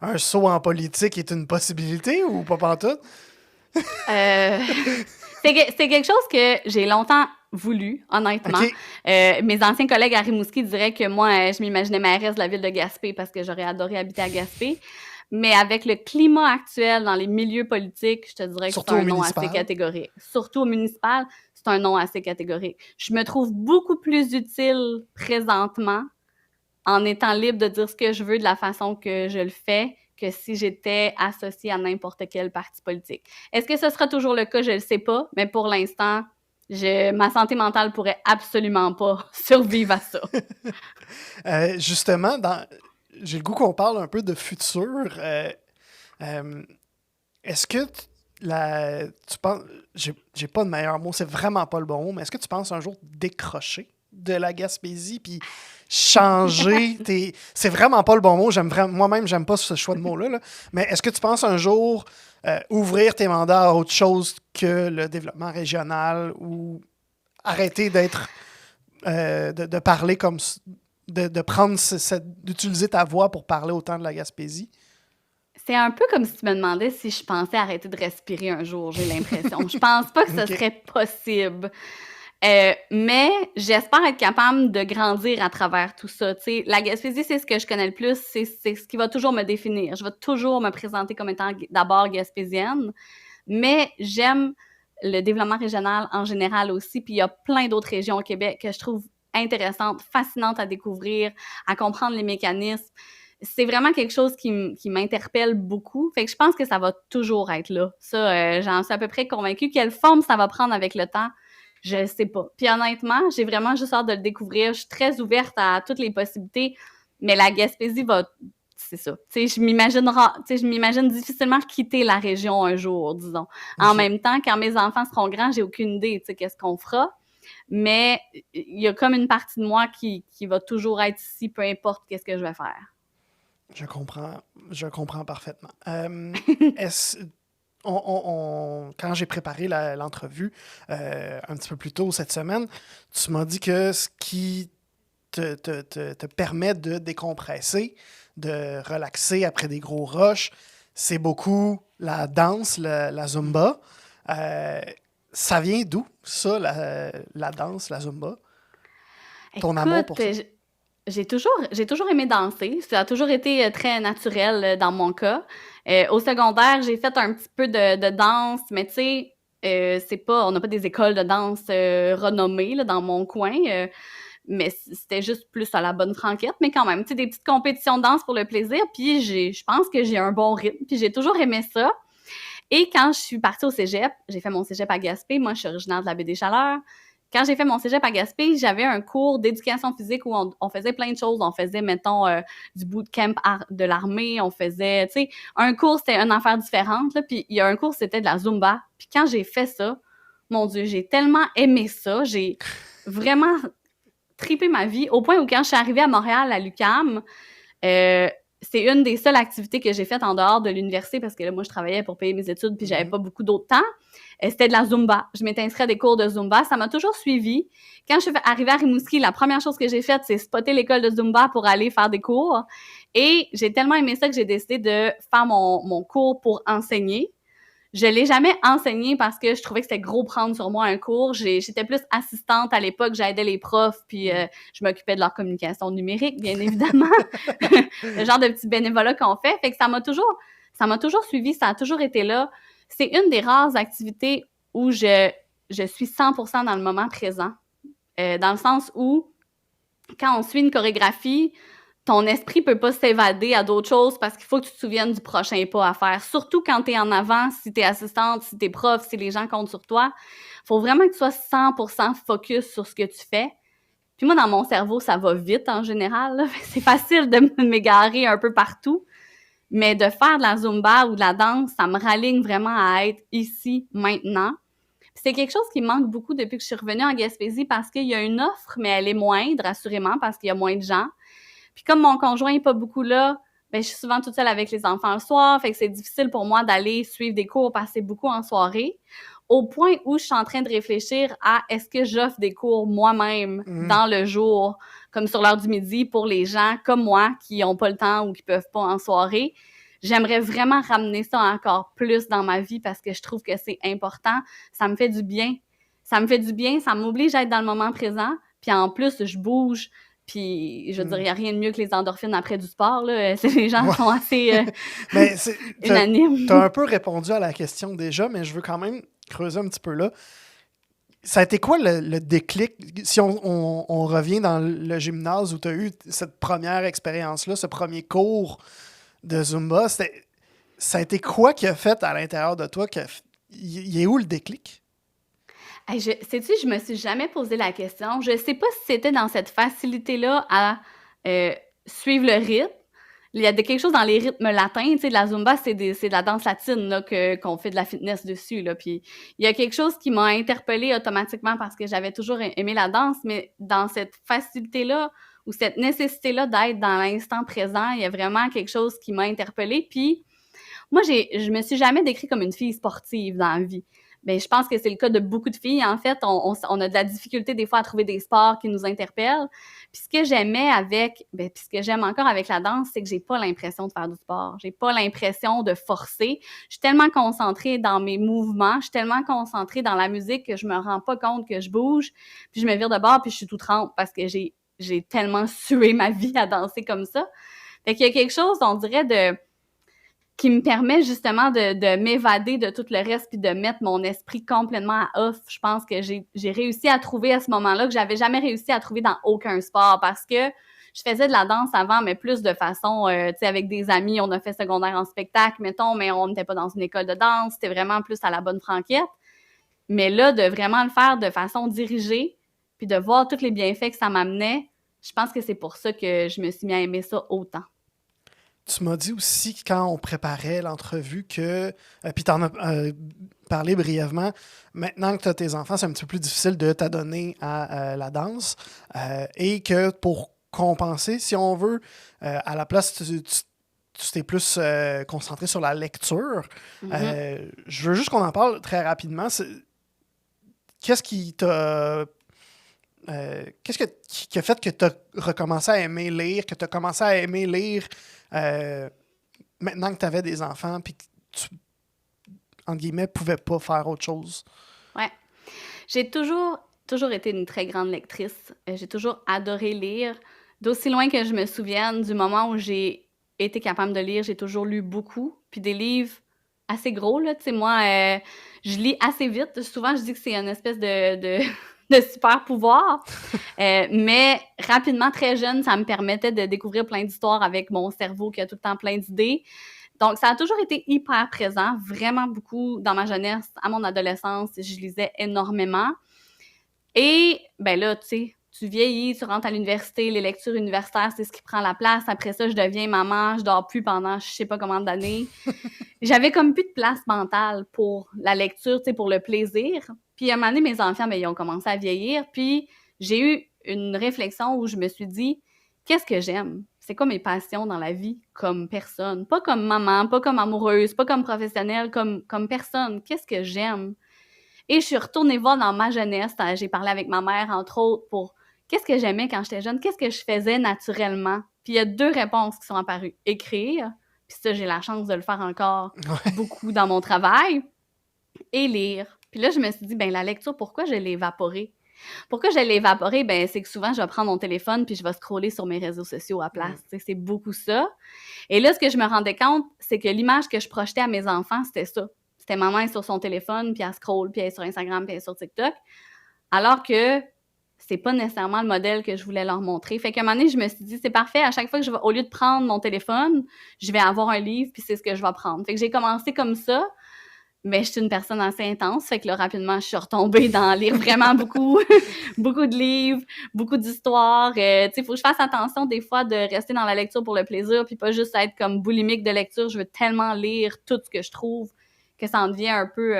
un saut en politique est une possibilité ou pas pantoute? C'est quelque chose que j'ai longtemps voulu, honnêtement. Okay. Mes anciens collègues à Rimouski diraient que moi, je m'imaginais mairesse de la ville de Gaspé parce que j'aurais adoré habiter à Gaspé. Mais avec le climat actuel dans les milieux politiques, je te dirais que c'est un non assez catégorique. Surtout au municipal, c'est un non assez catégorique. Je me trouve beaucoup plus utile présentement en étant libre de dire ce que je veux de la façon que je le fais que si j'étais associée à n'importe quel parti politique. Est-ce que ce sera toujours le cas? Je ne le sais pas, mais pour l'instant, ma santé mentale pourrait absolument pas survivre à ça. Justement, j'ai le goût qu'on parle un peu de futur. Est-ce que tu penses... J'ai pas de meilleur mot, c'est vraiment pas le bon mot, mais est-ce que tu penses un jour décrocher de la Gaspésie puis changer c'est vraiment pas le bon mot, moi-même j'aime pas ce choix de mot-là, là. Mais est-ce que tu penses un jour ouvrir tes mandats à autre chose que le développement régional ou arrêter d'être de parler comme de prendre d'utiliser ta voix pour parler autant de la Gaspésie? C'est un peu comme si tu me demandais si je pensais arrêter de respirer un jour, j'ai l'impression. Je pense pas que ce serait possible. Mais j'espère être capable de grandir à travers tout ça. T'sais, la Gaspésie, c'est ce que je connais le plus, c'est ce qui va toujours me définir. Je vais toujours me présenter comme étant d'abord gaspésienne, mais j'aime le développement régional en général aussi, puis il y a plein d'autres régions au Québec que je trouve intéressantes, fascinantes à découvrir, à comprendre les mécanismes. C'est vraiment quelque chose qui m'interpelle beaucoup. Fait que je pense que ça va toujours être là. Ça, j'en suis à peu près convaincue. Quelle forme ça va prendre avec le temps? Je ne sais pas. Puis honnêtement, j'ai vraiment juste hâte de le découvrir. Je suis très ouverte à toutes les possibilités, mais la Gaspésie va... C'est ça. Je m'imagine difficilement quitter la région un jour, disons. En même temps, quand mes enfants seront grands, j'ai aucune idée, qu'est-ce qu'on fera. Mais il y a comme une partie de moi qui va toujours être ici, peu importe qu'est-ce que je vais faire. Je comprends parfaitement. Quand j'ai préparé l'entrevue un petit peu plus tôt cette semaine, tu m'as dit que ce qui te permet de décompresser, de relaxer après des gros rushs, c'est beaucoup la danse, la Zumba. Ça vient d'où, ça, la danse, la Zumba? Ton amour pour ça? J'ai toujours aimé danser. Ça a toujours été très naturel dans mon cas. Au secondaire, j'ai fait un petit peu de danse, mais tu sais, On n'a pas des écoles de danse renommées là, dans mon coin, mais c'était juste plus à la bonne franquette, mais quand même, tu sais, des petites compétitions de danse pour le plaisir, puis je pense que j'ai un bon rythme, puis j'ai toujours aimé ça. Et quand je suis partie au cégep, j'ai fait mon cégep à Gaspé, moi je suis originaire de la baie des Chaleurs. Quand j'ai fait mon cégep à Gaspé, j'avais un cours d'éducation physique où on faisait plein de choses. On faisait, mettons, du bootcamp de l'armée, on faisait, tu sais, un cours, c'était une affaire différente, là, puis il y a un cours, c'était de la Zumba. Puis quand j'ai fait ça, mon Dieu, j'ai tellement aimé ça, j'ai vraiment tripé ma vie, au point où quand je suis arrivée à Montréal, à l'UQAM, c'est une des seules activités que j'ai faites en dehors de l'université parce que là, moi, je travaillais pour payer mes études puis j'avais pas beaucoup d'autre temps. C'était de la Zumba. Je m'étais inscrite à des cours de Zumba. Ça m'a toujours suivie. Quand je suis arrivée à Rimouski, la première chose que j'ai faite, c'est spotter l'école de Zumba pour aller faire des cours. Et j'ai tellement aimé ça que j'ai décidé de faire mon cours pour enseigner. Je l'ai jamais enseigné parce que je trouvais que c'était gros prendre sur moi un cours. J'étais plus assistante à l'époque, j'aidais les profs, puis je m'occupais de leur communication numérique, bien évidemment. Le genre de petit bénévolat qu'on fait. Fait que ça m'a toujours suivi, ça a toujours été là. C'est une des rares activités où je suis 100% dans le moment présent. Dans le sens où, quand on suit une chorégraphie, ton esprit peut pas s'évader à d'autres choses parce qu'il faut que tu te souviennes du prochain pas à faire. Surtout quand t'es en avant, si t'es assistante, si t'es prof, si les gens comptent sur toi. Faut vraiment que tu sois 100% focus sur ce que tu fais. Puis moi, dans mon cerveau, ça va vite en général, là. C'est facile de m'égarer un peu partout. Mais de faire de la Zumba ou de la danse, ça me raligne vraiment à être ici, maintenant. Puis c'est quelque chose qui me manque beaucoup depuis que je suis revenue en Gaspésie parce qu'il y a une offre, mais elle est moindre, assurément, parce qu'il y a moins de gens. Puis comme mon conjoint n'est pas beaucoup là, ben je suis souvent toute seule avec les enfants le soir, fait que c'est difficile pour moi d'aller suivre des cours, passer beaucoup en soirée, au point où je suis en train de réfléchir à est-ce que j'offre des cours moi-même dans le jour, comme sur l'heure du midi, pour les gens comme moi qui n'ont pas le temps ou qui peuvent pas en soirée. J'aimerais vraiment ramener ça encore plus dans ma vie parce que je trouve que c'est important. Ça me fait du bien. Ça me fait du bien, ça m'oblige à être dans le moment présent. Puis en plus, je bouge. Puis, je veux dire, il n'y a rien de mieux que les endorphines après du sport, là. Les gens sont assez Mais unanimes. t'as un peu répondu à la question déjà, mais je veux quand même creuser un petit peu là. Ça a été quoi le déclic? Si on revient dans le gymnase où tu as eu cette première expérience-là, ce premier cours de Zumba, ça a été quoi qui a fait à l'intérieur de toi? Il est où le déclic? Hey, sais-tu, je me suis jamais posé la question. Je sais pas si c'était dans cette facilité-là à suivre le rythme. Il y a quelque chose dans les rythmes latins, tu sais, de la Zumba, c'est de la danse latine, là, qu'on fait de la fitness dessus, là. Puis il y a quelque chose qui m'a interpellée automatiquement parce que j'avais toujours aimé la danse, mais dans cette facilité-là ou cette nécessité-là d'être dans l'instant présent, il y a vraiment quelque chose qui m'a interpellée. Puis moi, je me suis jamais décrite comme une fille sportive dans la vie. Ben, je pense que c'est le cas de beaucoup de filles. En fait, on a de la difficulté des fois à trouver des sports qui nous interpellent. Puis ce que j'aimais puis ce que j'aime encore avec la danse, c'est que j'ai pas l'impression de faire du sport. J'ai pas l'impression de forcer. Je suis tellement concentrée dans mes mouvements, je suis tellement concentrée dans la musique que je me rends pas compte que je bouge. Puis je me vire de bord puis je suis toute trempe parce que j'ai tellement sué ma vie à danser comme ça. Fait qu'il y a quelque chose, on dirait, qui me permet justement de m'évader de tout le reste puis de mettre mon esprit complètement à off. Je pense que j'ai réussi à trouver à ce moment-là que j'avais jamais réussi à trouver dans aucun sport parce que je faisais de la danse avant, mais plus de façon, tu sais, avec des amis, on a fait secondaire en spectacle, mettons, mais on n'était pas dans une école de danse, c'était vraiment plus à la bonne franquette. Mais là, de vraiment le faire de façon dirigée puis de voir tous les bienfaits que ça m'amenait, je pense que c'est pour ça que je me suis mis à aimer ça autant. Tu m'as dit aussi quand on préparait l'entrevue que, puis tu en as parlé brièvement, maintenant que tu as tes enfants, c'est un petit peu plus difficile de t'adonner à la danse et que pour compenser, si on veut, à la place, tu t'es plus concentré sur la lecture. Je veux juste qu'on en parle très rapidement. Qu'est-ce qui t'a... qui a fait que tu as recommencé à aimer lire, que tu as commencé à aimer lire maintenant que tu avais des enfants puis que tu, entre guillemets, pouvais pas faire autre chose? Ouais. J'ai toujours été une très grande lectrice. J'ai toujours adoré lire. D'aussi loin que je me souvienne, du moment où j'ai été capable de lire, j'ai toujours lu beaucoup. Puis des livres assez gros, là. Tu sais, moi, je lis assez vite. Souvent, je dis que c'est une espèce de super pouvoir. Mais rapidement, très jeune, ça me permettait de découvrir plein d'histoires avec mon cerveau qui a tout le temps plein d'idées. Donc, ça a toujours été hyper présent, vraiment beaucoup dans ma jeunesse, à mon adolescence, je lisais énormément. Et ben là, tu sais, tu vieillis, tu rentres à l'université, les lectures universitaires, c'est ce qui prend la place. Après ça, je deviens maman, je dors plus pendant je sais pas combien d'années. J'avais comme plus de place mentale pour la lecture, tu sais, pour le plaisir. Puis à un moment donné, mes enfants, ben, ils ont commencé à vieillir. Puis j'ai eu une réflexion où je me suis dit, qu'est-ce que j'aime? C'est quoi mes passions dans la vie comme personne? Pas comme maman, pas comme amoureuse, pas comme professionnelle, comme personne. Qu'est-ce que j'aime? Et je suis retournée voir dans ma jeunesse, j'ai parlé avec ma mère, entre autres, pour qu'est-ce que j'aimais quand j'étais jeune, qu'est-ce que je faisais naturellement. Puis il y a 2 réponses qui sont apparues. Écrire, puis ça, j'ai la chance de le faire encore Ouais. beaucoup dans mon travail, et lire. Puis là, je me suis dit, ben la lecture, pourquoi je l'ai évaporée? Pourquoi je l'ai évaporée? Ben c'est que souvent, je vais prendre mon téléphone puis je vais scroller sur mes réseaux sociaux à place. C'est beaucoup ça. Et là, ce que je me rendais compte, c'est que l'image que je projetais à mes enfants, c'était ça. C'était maman est sur son téléphone, puis elle scrolle, puis elle est sur Instagram, puis elle est sur TikTok. Alors que c'est pas nécessairement le modèle que je voulais leur montrer. Fait qu'à un moment donné, je me suis dit, c'est parfait, à chaque fois que au lieu de prendre mon téléphone, je vais avoir un livre, puis c'est ce que je vais prendre. Fait que j'ai commencé comme ça, mais je suis une personne assez intense, fait que là, rapidement, je suis retombée dans lire vraiment beaucoup, beaucoup de livres, beaucoup d'histoires. Tu sais, il faut que je fasse attention des fois de rester dans la lecture pour le plaisir, puis pas juste être comme boulimique de lecture. Je veux tellement lire tout ce que je trouve que ça en devient un peu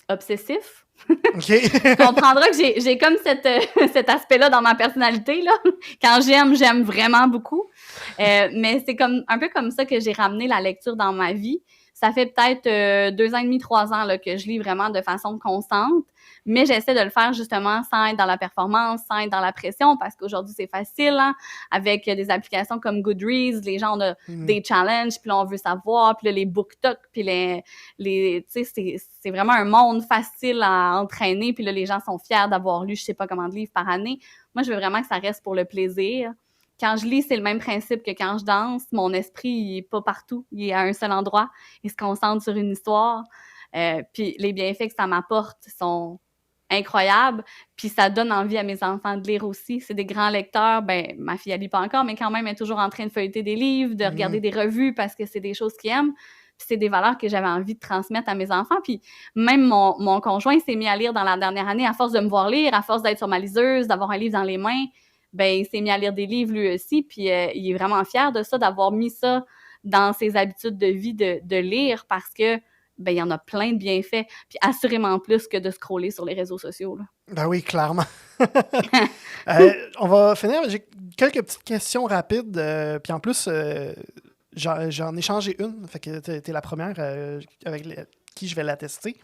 obsessif. OK. Tu comprendras que j'ai comme cet aspect-là dans ma personnalité, là. Quand j'aime vraiment beaucoup. Mais c'est comme un peu comme ça que j'ai ramené la lecture dans ma vie. Ça fait peut-être 2 ans et demi, 3 ans là, que je lis vraiment de façon constante, mais j'essaie de le faire justement sans être dans la performance, sans être dans la pression, parce qu'aujourd'hui, c'est facile, hein, avec des applications comme Goodreads, les gens ont des challenges, puis là, on veut savoir, puis là, les BookTok, puis tu sais, c'est vraiment un monde facile à entraîner, puis là, les gens sont fiers d'avoir lu je sais pas combien de livres par année. Moi, je veux vraiment que ça reste pour le plaisir. Quand je lis, c'est le même principe que quand je danse. Mon esprit, il est pas partout. Il est à un seul endroit. Il se concentre sur une histoire. Puis les bienfaits que ça m'apporte sont incroyables. Puis ça donne envie à mes enfants de lire aussi. C'est des grands lecteurs. Ben, ma fille, elle lit pas encore, mais quand même, elle est toujours en train de feuilleter des livres, de regarder des revues parce que c'est des choses qu'ils aiment. Puis c'est des valeurs que j'avais envie de transmettre à mes enfants. Puis même mon conjoint s'est mis à lire dans la dernière année à force de me voir lire, à force d'être sur ma liseuse, d'avoir un livre dans les mains. Ben, il s'est mis à lire des livres lui aussi, puis il est vraiment fier de ça, d'avoir mis ça dans ses habitudes de vie, de lire, parce que ben, il y en a plein de bienfaits, puis assurément plus que de scroller sur les réseaux sociaux, là. Ben oui, clairement. On va finir. J'ai quelques petites questions rapides. Puis en plus, j'en ai changé une. Fait que t'es la première avec qui je vais la tester.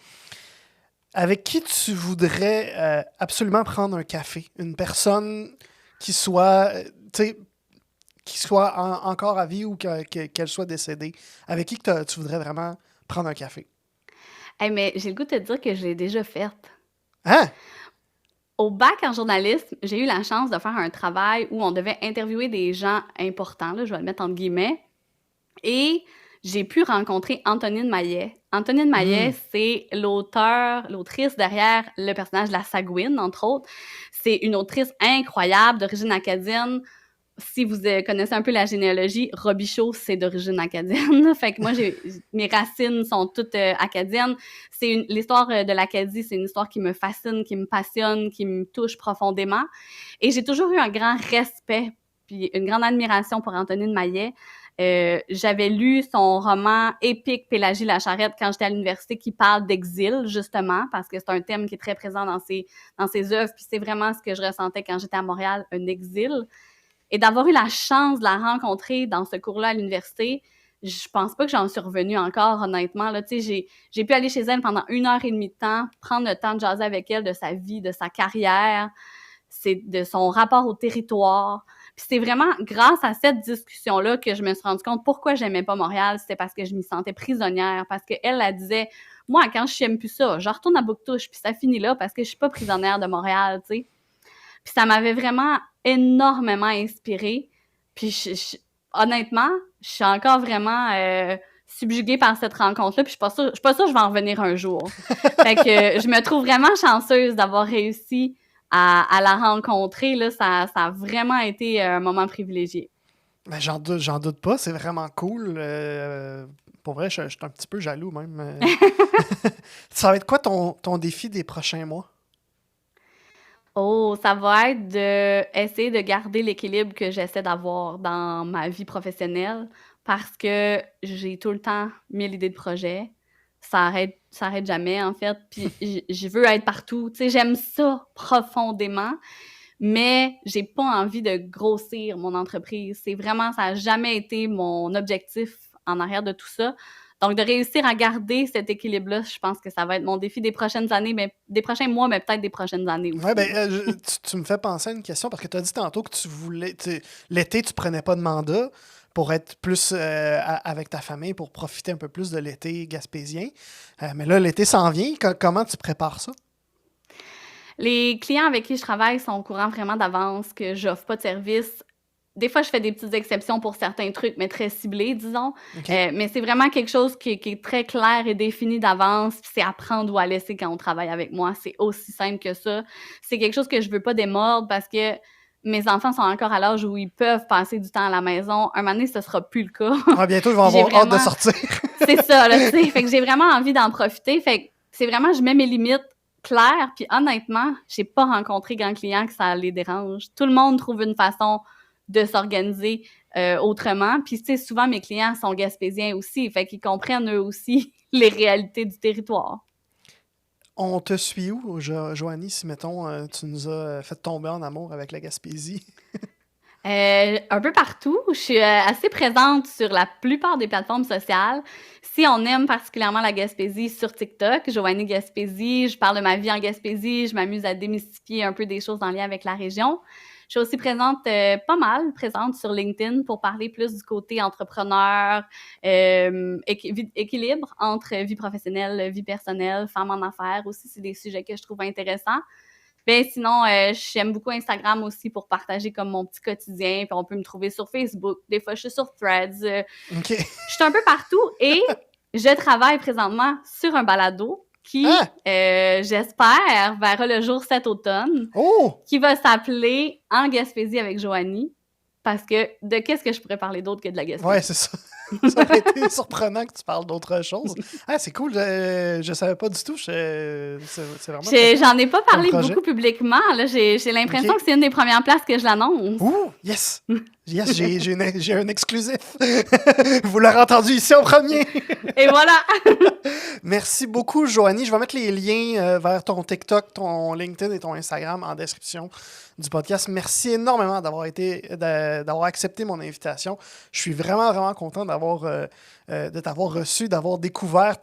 Avec qui tu voudrais absolument prendre un café? Une personne qui soit, tu sais, qui soit encore à vie ou qu'elle soit décédée. Avec qui que tu voudrais vraiment prendre un café? Hey, mais j'ai le goût de te dire que je l'ai déjà faite. Hein? Au bac en journalisme, j'ai eu la chance de faire un travail où on devait interviewer des gens importants, là, je vais le mettre entre guillemets, et j'ai pu rencontrer Antonine Maillet. Antonine Maillet, c'est l'autrice derrière le personnage de la Sagouine, entre autres. C'est une autrice incroyable, d'origine acadienne. Si vous connaissez un peu la généalogie, Robichaud, c'est d'origine acadienne. Fait que moi, mes racines sont toutes acadiennes. L'histoire de l'Acadie, c'est une histoire qui me fascine, qui me passionne, qui me touche profondément. Et j'ai toujours eu un grand respect puis une grande admiration pour Antonine Maillet. J'avais lu son roman épique Pélagie la Charrette quand j'étais à l'université qui parle d'exil, justement, parce que c'est un thème qui est très présent dans ses œuvres. Puis c'est vraiment ce que je ressentais quand j'étais à Montréal, un exil. Et d'avoir eu la chance de la rencontrer dans ce cours-là à l'université, je pense pas que j'en suis revenue encore, honnêtement. Là, j'ai pu aller chez elle pendant 1 heure et demie de temps, prendre le temps de jaser avec elle de sa vie, de sa carrière, de son rapport au territoire. Puis c'est vraiment grâce à cette discussion-là que je me suis rendu compte pourquoi j'aimais pas Montréal. C'était parce que je m'y sentais prisonnière, parce qu'elle, elle disait, moi, quand je n'aime plus ça, je retourne à Bouctouche, puis ça finit là parce que je suis pas prisonnière de Montréal, tu sais. Puis ça m'avait vraiment énormément inspirée. Puis honnêtement, je suis encore vraiment subjuguée par cette rencontre-là, puis je suis pas sûre que je vais en revenir un jour. Fait que je me trouve vraiment chanceuse d'avoir réussi à la rencontrer, là. Ça a vraiment été un moment privilégié. Ben, j'en doute pas, c'est vraiment cool. Pour vrai, je suis un petit peu jaloux même. Ça va être quoi ton défi des prochains mois? Oh, ça va être d'essayer de garder l'équilibre que j'essaie d'avoir dans ma vie professionnelle parce que j'ai tout le temps 1000 idées de projets. Ça arrête jamais, en fait. Puis je veux être partout. Tu sais, j'aime ça profondément, mais j'ai pas envie de grossir mon entreprise. C'est vraiment, ça a jamais été mon objectif en arrière de tout ça. Donc, de réussir à garder cet équilibre-là, je pense que ça va être mon défi des prochaines années, mais des prochains mois, mais peut-être des prochaines années aussi. Ouais, ben, tu me fais penser à une question parce que tu as dit tantôt que l'été, tu prenais pas de mandat pour être plus avec ta famille, pour profiter un peu plus de l'été gaspésien. Mais là, l'été s'en vient. Comment tu prépares ça? Les clients avec qui je travaille sont au courant vraiment d'avance que j'offre pas de service. Des fois, je fais des petites exceptions pour certains trucs, mais très ciblés, disons. OK. Mais c'est vraiment quelque chose qui est très clair et défini d'avance. Puis c'est à prendre ou à laisser quand on travaille avec moi. C'est aussi simple que ça. C'est quelque chose que je veux pas démordre parce que mes enfants sont encore à l'âge où ils peuvent passer du temps à la maison. Un moment donné, ce sera plus le cas. Ah, bientôt, ils vont J'ai avoir hâte de vraiment sortir. c'est ça, là, tu sais. Fait que j'ai vraiment envie d'en profiter. Fait que c'est vraiment, je mets mes limites claires. Puis honnêtement, j'ai pas rencontré grand client que ça les dérange. Tout le monde trouve une façon de s'organiser autrement. Puis, tu sais, souvent, mes clients sont gaspésiens aussi. Fait qu'ils comprennent eux aussi les réalités du territoire. On te suit où, Joanie, si, mettons, tu nous as fait tomber en amour avec la Gaspésie? Un peu partout. Je suis assez présente sur la plupart des plateformes sociales. Si on aime particulièrement la Gaspésie, sur TikTok, Joanie Gaspésie, je parle de ma vie en Gaspésie, je m'amuse à démystifier un peu des choses en lien avec la région. Je suis aussi présente, pas mal présente sur LinkedIn pour parler plus du côté entrepreneur, équilibre entre vie professionnelle, vie personnelle, femme en affaires aussi, c'est des sujets que je trouve intéressants. Ben sinon, j'aime beaucoup Instagram aussi pour partager comme mon petit quotidien. Puis on peut me trouver sur Facebook. Des fois, je suis sur Threads. OK. Je suis un peu partout et je travaille présentement sur un balado qui, j'espère, verra le jour cet automne, Oh! qui va s'appeler En Gaspésie avec Joanie. Parce que de qu'est-ce que je pourrais parler d'autre que de la Gaspésie? Ouais, c'est ça. Ça aurait été surprenant que tu parles d'autre chose. Ah, c'est cool. Je savais pas du tout. C'est vraiment J'en ai pas parlé projet. beaucoup publiquement. Là, j'ai l'impression Ok. que c'est une des premières places que je l'annonce. Ouh, yes! Yes, j'ai un exclusif. Vous l'aurez entendu ici en premier. Et voilà! Merci beaucoup, Joanie. Je vais mettre les liens vers ton TikTok, ton LinkedIn et ton Instagram en description du podcast. Merci énormément d'avoir accepté mon invitation. Je suis vraiment, vraiment content de t'avoir reçu, d'avoir découvert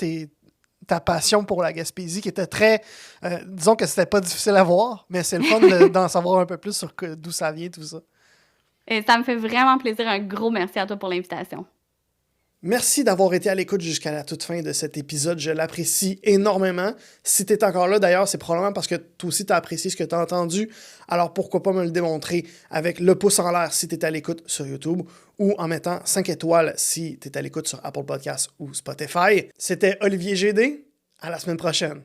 ta passion pour la Gaspésie qui était très... disons que c'était pas difficile à voir, mais c'est le fun d'en savoir un peu plus sur d'où ça vient, tout ça. Et ça me fait vraiment plaisir. Un gros merci à toi pour l'invitation. Merci d'avoir été à l'écoute jusqu'à la toute fin de cet épisode. Je l'apprécie énormément. Si tu es encore là, d'ailleurs, c'est probablement parce que toi aussi, tu as apprécié ce que tu as entendu. Alors, pourquoi pas me le démontrer avec le pouce en l'air si tu es à l'écoute sur YouTube ou en mettant 5 étoiles si tu es à l'écoute sur Apple Podcasts ou Spotify. C'était Olivier GD. À la semaine prochaine.